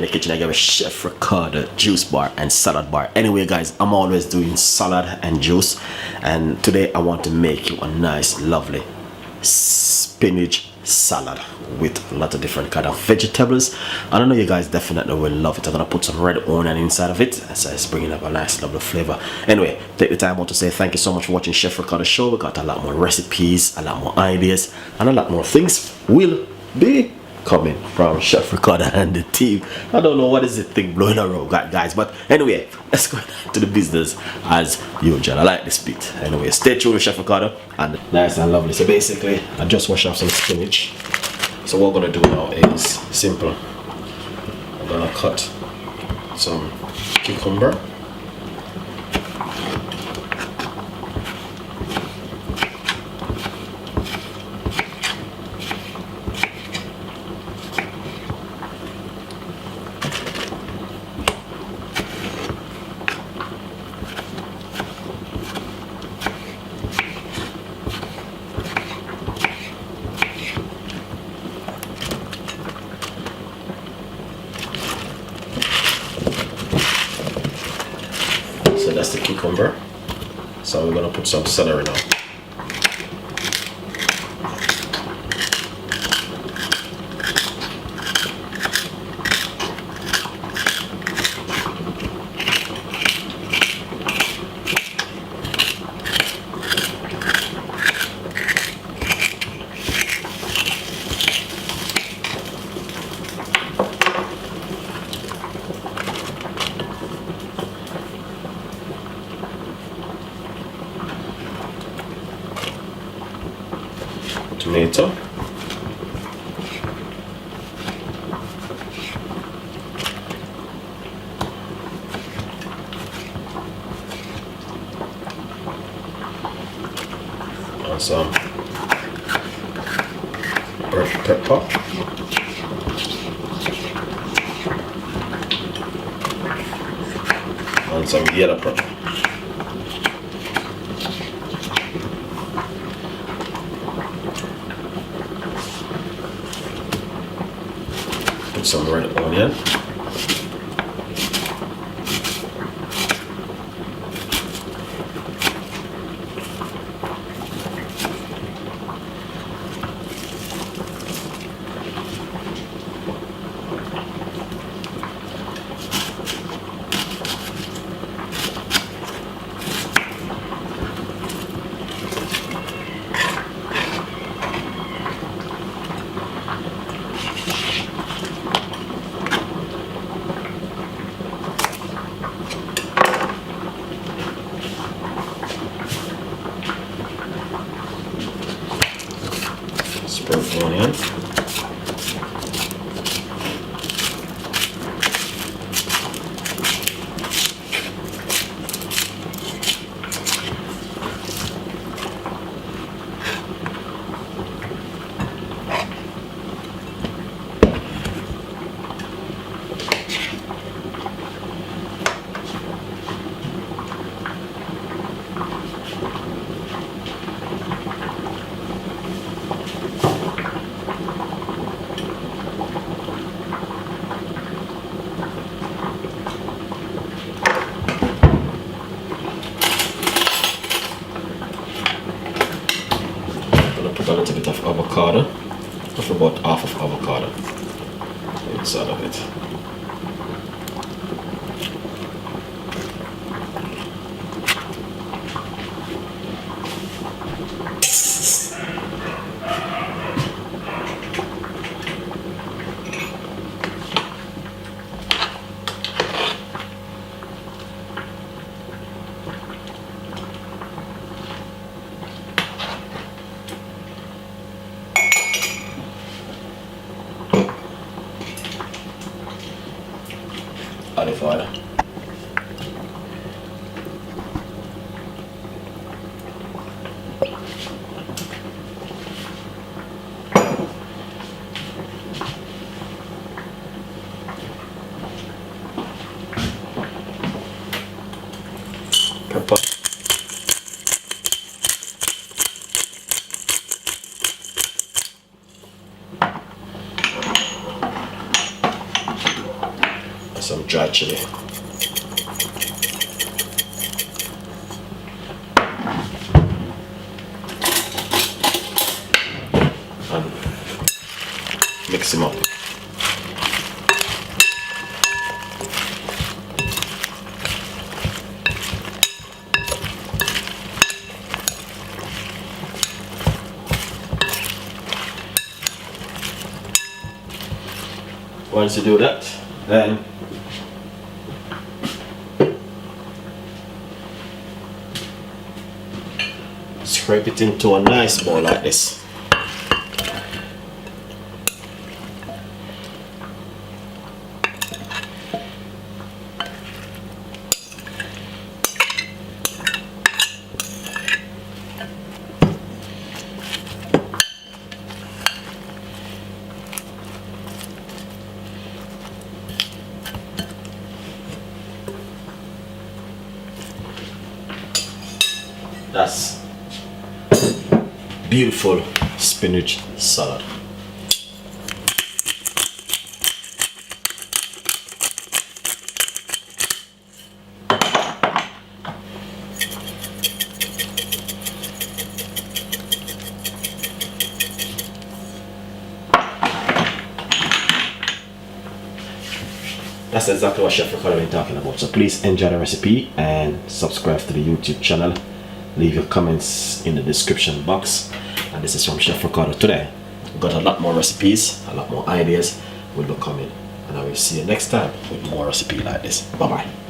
in the kitchen again with Chef Ricardo Juice Bar and Salad Bar. Anyway guys, I'm always doing salad and juice, and today I want to make you a nice lovely spinach salad with a lot of different kind of vegetables, and I know you guys definitely will love it. I'm gonna put some red onion inside of it, so it's bringing up a nice lovely flavor. Anyway, take the time out to say thank you so much for watching Chef Ricardo show. We got a lot more recipes, a lot more ideas, and a lot more things will be coming from Chef Ricardo and the team. I don't know what is the thing blowing around guys, but anyway, let's go to the business as usual. I like this bit. Anyway, stay tuned with Chef Ricardo, and nice and lovely. So basically I just wash off some spinach. So what we're gonna do now is simple. I'm gonna cut some cucumber, so that's the cucumber. So we're gonna put some celery now. Tomato, and some pepper, and some yellow pepper. Some red onion, spring onion, a little bit of avocado, of about half of avocado inside of it. Olive oil. Pepper. dry chili. And mix him up. Once you do that, then scrape it into a nice bowl like this. That's beautiful spinach salad. That's exactly what Chef Ricardo is talking about. So please enjoy the recipe and subscribe to the YouTube channel. Leave your comments in the description box. And this is from Chef Ricardo today. We've got a lot more recipes, a lot more ideas will be coming. And I will see you next time with more recipe like this. Bye bye.